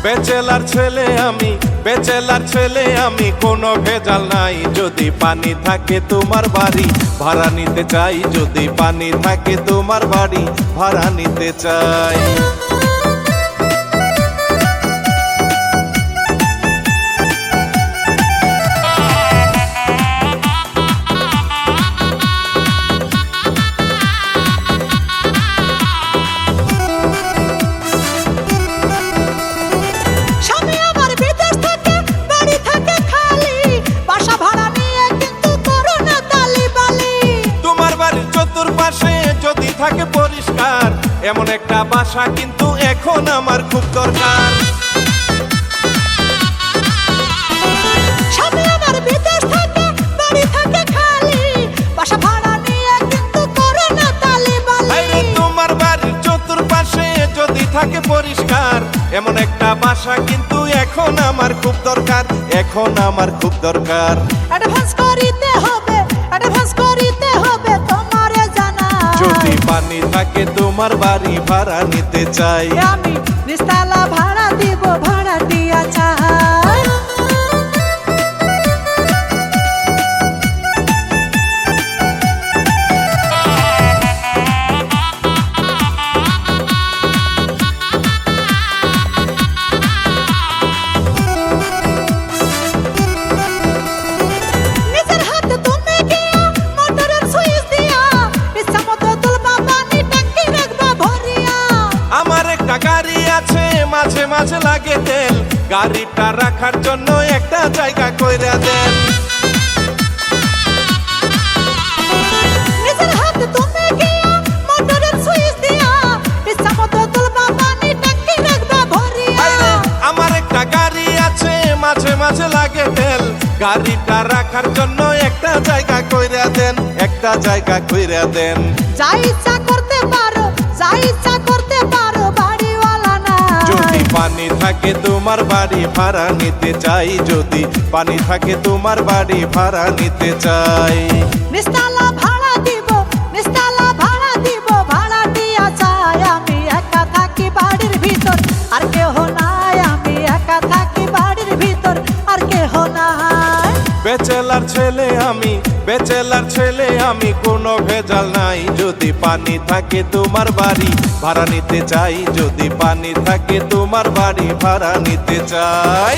Bachelor ছেলে আমি কোনো ভেজাল নাই। যদি পানি থাকে তোমার বাড়ি ভাড়া নিতে চাই, যদি পানি থাকে তোমার বাড়ি ভাড়া নিতে চাই। যদি থাকে পরিষ্কার এমন একটা বাসা কিন্তু এখন আমার খুব দরকার। স্বামী আমার বিদেশ থাকে, বাড়ি থাকে খালি, বাসা ভাড়া নিয়ে কিন্তু করো না তালিবালি। তোমার বাড়ির চতুর্পাশে যদি থাকে পরিষ্কার এমন একটা বাসা কিন্তু এখন আমার খুব দরকার, এখন আমার খুব দরকার। অ্যাডভান্স করিতে হবে, অ্যাডভান্স করিতে হবে তোমারে জানা। যদি পানি থাকে তোমার বাড়ি ভাড়া নিতে চাই, আমি নিস্তালা ভাড়া দিব, ভাড়া দিয়া চাই। মাঝে মাঝে লাগে তেল, গাড়িটা রাখার জন্য একটা জায়গা কইরা দেন। নিজের হাতে তুমি গিয়া মোটরের সুইচ দিয়া ইচ্ছামতো তুলবা পানি ট্যাঙ্কি রাখবা ভরিয়া। আমার একটা গাড়ি আছে মাঝে মাঝে লাগে তেল, গাড়িটা রাখার জন্য একটা জায়গা কইরা দেন, একটা জায়গা কইরা দেন। যা ইচ্ছা করতে পারো, যা ইচ্ছা করতে পারো, বাড়িওয়ালা না। যদি পানি থাকে তোমার বাড়ি ভাড়া নিতে চাই, যদি পানি থাকে তোমার বাড়ি ভাড়া নিতে চাই। নিস্তালা ভাড়া দিব, নিস্তালা ভাড়া দিব, ভাড়া দিয়া চাই। আমি একা থাকি বাড়ির ভিতর আর কেহ নাই, আমি একা থাকি বাড়ির ভিতর আর কেহ নাই। বেচেলার ছেলে আমি কোনো ভেজাল নাই। যদি পানি থাকে তোমার বাড়ি ভাড়া নিতে চাই, যদি পানি থাকে তোমার বাড়ি ভাড়া নিতে চাই।